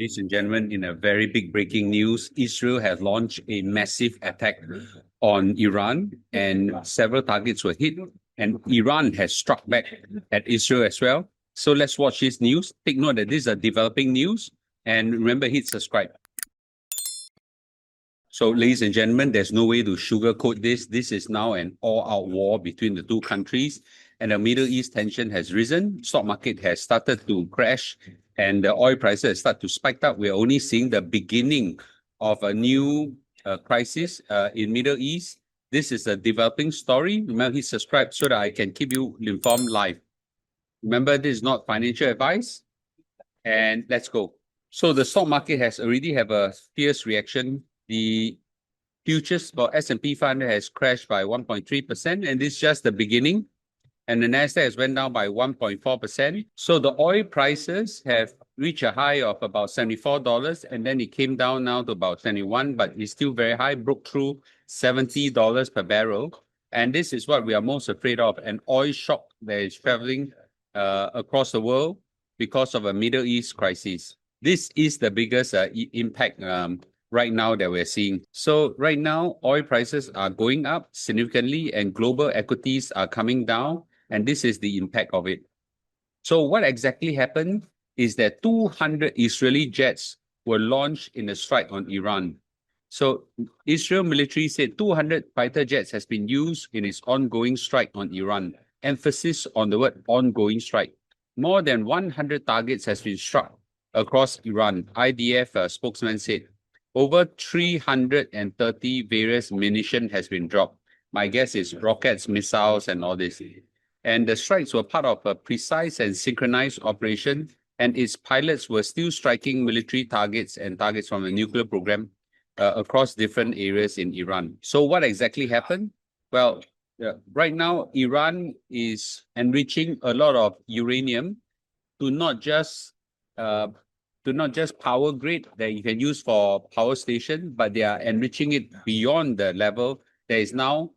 Ladies and gentlemen, in a very big breaking news, Israel has launched a massive attack on Iran and several targets were hit, and Iran has struck back at Israel as well. So let's watch this news. Take note that this is a developing news, and remember, hit subscribe. So ladies and gentlemen, there's no way to sugarcoat this. This is now an all-out war between the two countries, and the Middle East tension has risen. Stock market has started to crash, and the oil prices start to spike up. We're only seeing the beginning of a new crisis in Middle East. This is a developing story. Remember, hit subscribe so that I can keep you informed live. Remember, this is not financial advice. And let's go. So the stock market has already have a fierce reaction. The futures for S&P 500 has crashed by 1.3%, and this is just the beginning. And the Nasdaq has went down by 1.4%. So the oil prices have reached a high of about $74, and then it came down now to about 21, but it's still very high, broke through $70 per barrel. And this is what we are most afraid of, an oil shock that is traveling across the world because of a Middle East crisis. This is the biggest impact right now that we're seeing. So right now, oil prices are going up significantly and global equities are coming down, and this is the impact of it. So what exactly happened is that 200 Israeli jets were launched in a strike on Iran. So Israel military said 200 fighter jets has been used in its ongoing strike on Iran. Emphasis on the word ongoing strike. More than 100 targets has been struck across Iran, IDF spokesman said. Over 330 various munition has been dropped. My guess is rockets, missiles, and all this. And the strikes were part of a precise and synchronized operation, and its pilots were still striking military targets and targets from the nuclear program across different areas in Iran. So what exactly happened? Well, right now, Iran is enriching a lot of uranium to not just power grid that you can use for power station, but they are enriching it beyond the level that is now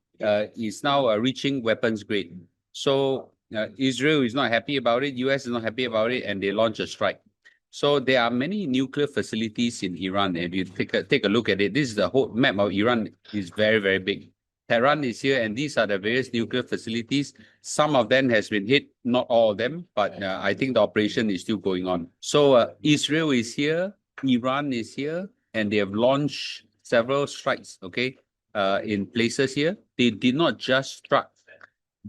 reaching weapons grade. So Israel is not happy about it, US is not happy about it, and they launch a strike. So there are many nuclear facilities in Iran. If you take a look at it, this is the whole map of Iran is very, very big. Tehran is here, and these are the various nuclear facilities. Some of them has been hit, not all of them, but I think the operation is still going on. So Israel is here, Iran is here, and they have launched several strikes, okay, in places here. They did not just struck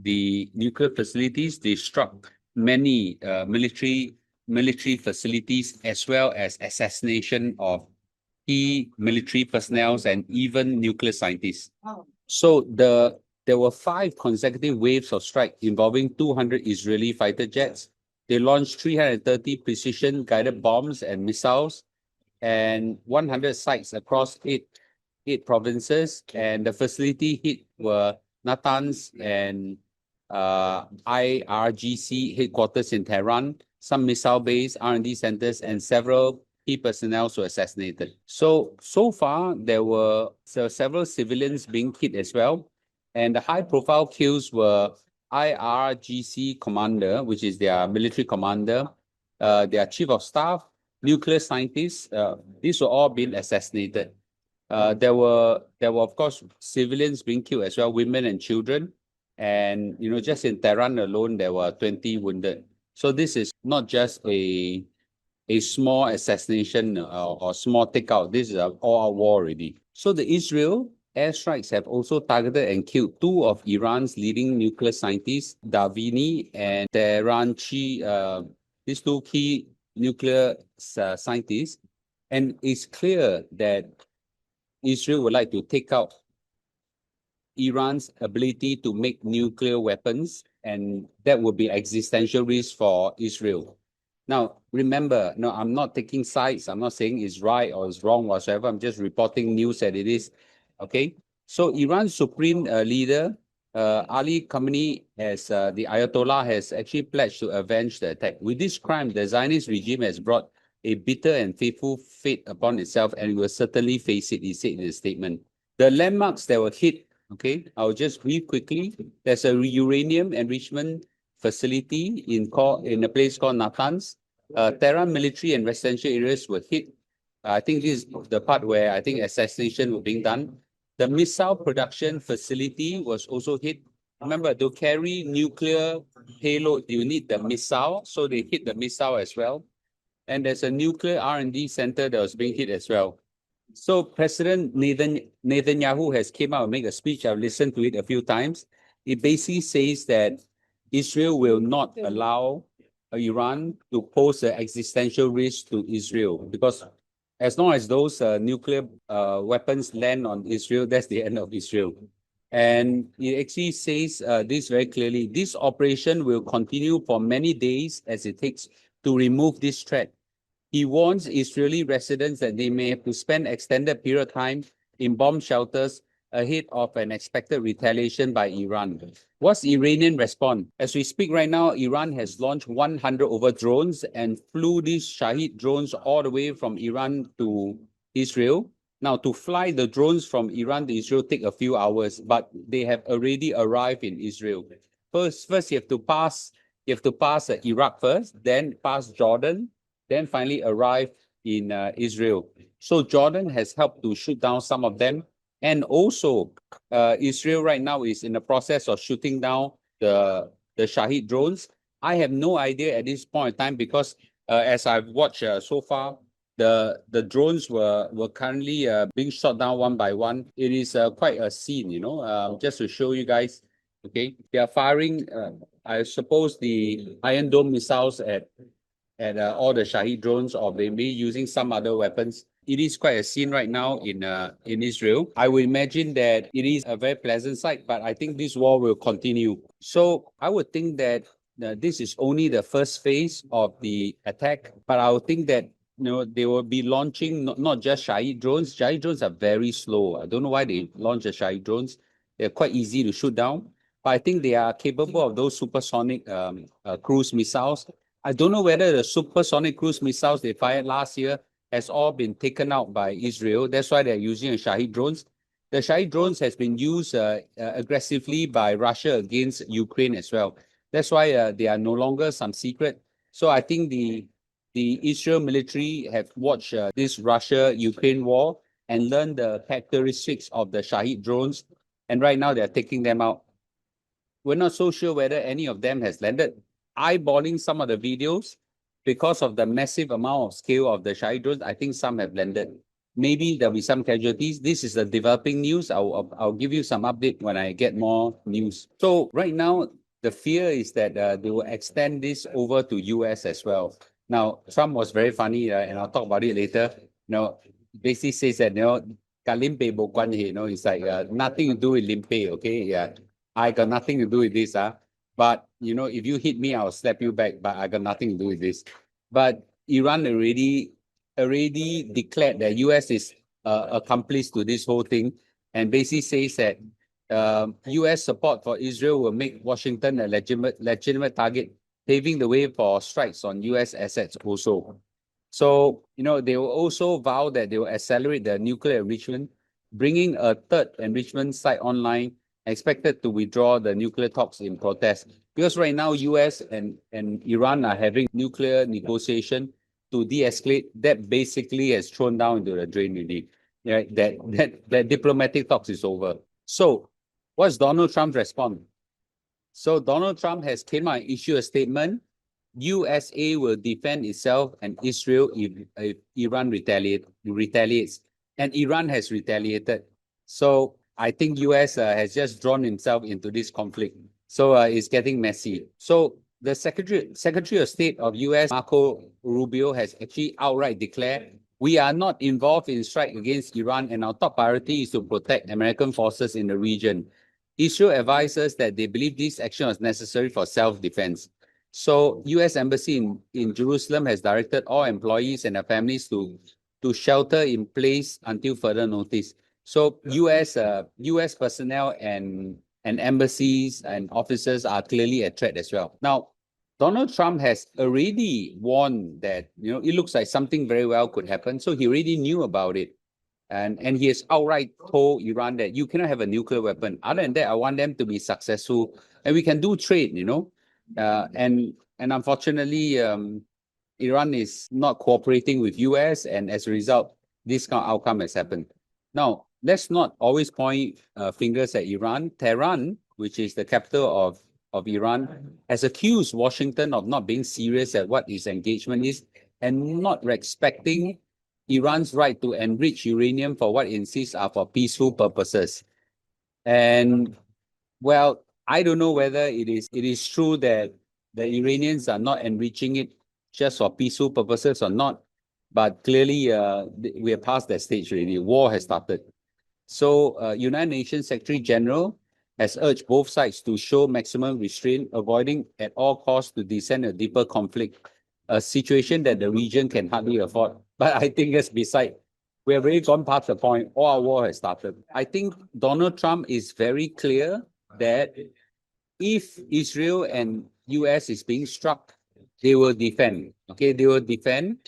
the nuclear facilities, they struck many military facilities, as well as assassination of key military personnel and even nuclear scientists. So there were 5 consecutive waves of strike involving 200 Israeli fighter jets. They launched 330 precision-guided bombs and missiles, and 100 sites across eight provinces. And the facility hit were Natanz and IRGC headquarters in Tehran, some missile base, R&D centers, and several key personnel were assassinated. So far, there were several civilians being hit as well. And the high-profile kills were IRGC commander, which is their military commander, their chief of staff, nuclear scientists. These were all being assassinated. There were, of course, civilians being killed as well, women and children. And, just in Tehran alone, there were 20 wounded. So this is not just a small assassination or small takeout. This is an all-out war already. So the Israel airstrikes have also targeted and killed 2 of Iran's leading nuclear scientists, Davini and Tehranchi, these 2 key nuclear scientists. And it's clear that Israel would like to take out Iran's ability to make nuclear weapons, and that would be existential risk for Israel. Now, remember, no, I'm not taking sides. I'm not saying it's right or it's wrong whatsoever. I'm just reporting news that it is. Okay? So Iran's supreme leader, Ali Khamenei, the Ayatollah, has actually pledged to avenge the attack. With this crime, the Zionist regime has brought a bitter and faithful fate upon itself, and it will certainly face it, he said in his statement. The landmarks that were hit, okay, I'll just read quickly. There's a uranium enrichment facility in a place called Natanz. Tehran military and residential areas were hit. I think this is the part where I think assassination was being done. The missile production facility was also hit. Remember, to carry nuclear payload, you need the missile, so they hit the missile as well. And there's a nuclear R&D center that was being hit as well. So President Netanyahu has came out and made a speech. I've listened to it a few times. It basically says that Israel will not allow Iran to pose an existential risk to Israel, because as long as those nuclear weapons land on Israel, that's the end of Israel. And it actually says this very clearly. This operation will continue for many days as it takes to remove this threat. He warns Israeli residents that they may have to spend extended period of time in bomb shelters ahead of an expected retaliation by Iran. What's Iranian response? As we speak right now, Iran has launched 100 over drones and flew these Shahid drones all the way from Iran to Israel. Now, to fly the drones from Iran to Israel take a few hours, but they have already arrived in Israel. First you have to pass Iraq first, then pass Jordan, then finally arrive in Israel. So Jordan has helped to shoot down some of them. And also, Israel right now is in the process of shooting down the Shahid drones. I have no idea at this point in time, because as I've watched so far, the drones were currently being shot down one by one. It is quite a scene, just to show you guys. Okay, they are firing, I suppose, the Iron Dome missiles at all the Shahid drones, or they may be using some other weapons. It is quite a scene right now in Israel. I would imagine that it is a very pleasant sight, but I think this war will continue. So I would think that this is only the first phase of the attack, but I would think that they will be launching not just Shahid drones. Shahid drones are very slow. I don't know why they launch the Shahid drones. They're quite easy to shoot down, but I think they are capable of those supersonic cruise missiles. I don't know whether the supersonic cruise missiles they fired last year has all been taken out by Israel. That's why they're using the Shahid drones. The Shahid drones has been used aggressively by Russia against Ukraine as well. That's why they are no longer some secret. So I think the Israel military have watched this Russia-Ukraine war and learned the characteristics of the Shahid drones. And right now they're taking them out. We're not so sure whether any of them has landed. Eyeballing some of the videos, because of the massive amount of scale of the Shahid drones, I think some have landed. Maybe there'll be some casualties. This is the developing news. I'll give you some update when I get more news. So right now, the fear is that they will extend this over to US as well. Now, Trump was very funny, and I'll talk about it later. Basically says that, it's like nothing to do with Limpe, okay? Yeah, I got nothing to do with this, but if you hit me, I'll slap you back. But I got nothing to do with this. But Iran already declared that US is accomplice to this whole thing, and basically says that US support for Israel will make Washington a legitimate target, paving the way for strikes on US assets also. So, they will also vow that they will accelerate the nuclear enrichment, bringing a third enrichment site online, expected to withdraw the nuclear talks in protest. Because right now, US and Iran are having nuclear negotiation to de-escalate. That basically has thrown down into the drain really. Right? That diplomatic talks is over. So what's Donald Trump's response? So Donald Trump has came out and issued a statement. USA will defend itself and Israel if Iran retaliates. And Iran has retaliated. So I think US has just drawn himself into this conflict. So it's getting messy. So the Secretary of State of US, Marco Rubio, has actually outright declared, we are not involved in strike against Iran, and our top priority is to protect American forces in the region. Israel advises that they believe this action was necessary for self-defense. So US Embassy in Jerusalem has directed all employees and their families to shelter in place until further notice. So US personnel and embassies and officers are clearly a threat as well. Now, Donald Trump has already warned that it looks like something very well could happen. So he already knew about it. And he has outright told Iran that you cannot have a nuclear weapon. Other than that, I want them to be successful, and we can do trade, and unfortunately, Iran is not cooperating with US, and as a result, this kind of outcome has happened. Now, let's not always point fingers at Iran. Tehran, which is the capital of Iran, has accused Washington of not being serious at what its engagement is and not respecting Iran's right to enrich uranium for what it insists are for peaceful purposes. And well, I don't know whether it is true that the Iranians are not enriching it just for peaceful purposes or not, but clearly we are past that stage already. War has started. So United Nations Secretary General has urged both sides to show maximum restraint, avoiding at all costs to descend a deeper conflict, a situation that the region can hardly afford. But I think that's beside. We have already gone past the point. All war has started. I think Donald Trump is very clear that if Israel and US is being struck, they will defend. Okay, they will defend.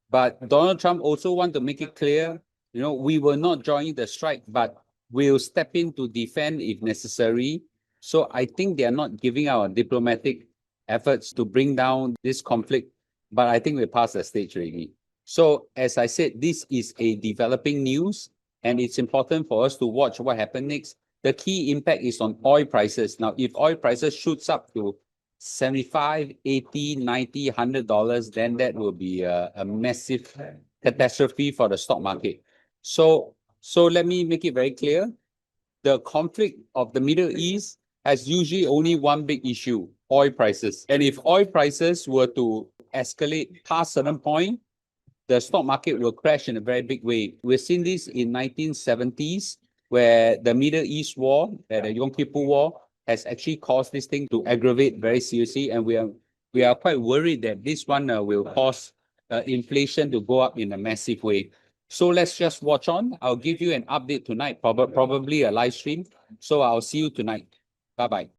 But Donald Trump also want to make it clear, we will not join the strike, but we'll step in to defend if necessary. So I think they are not giving our diplomatic efforts to bring down this conflict, but I think we're past that stage already. So as I said, this is a developing news, and it's important for us to watch what happens next. The key impact is on oil prices. Now, if oil prices shoots up to $75, $80, $90, $100, then that will be a massive catastrophe for the stock market. So let me make it very clear. The conflict of the Middle East has usually only one big issue, oil prices. And if oil prices were to escalate past a certain point, the stock market will crash in a very big way. We've seen this in 1970s, where the Middle East war, the Yom Kippur War, has actually caused this thing to aggravate very seriously, and we are quite worried that this one will cause inflation to go up in a massive way. So let's just watch on. I'll give you an update tonight, probably a live stream. So I'll see you tonight. Bye-bye.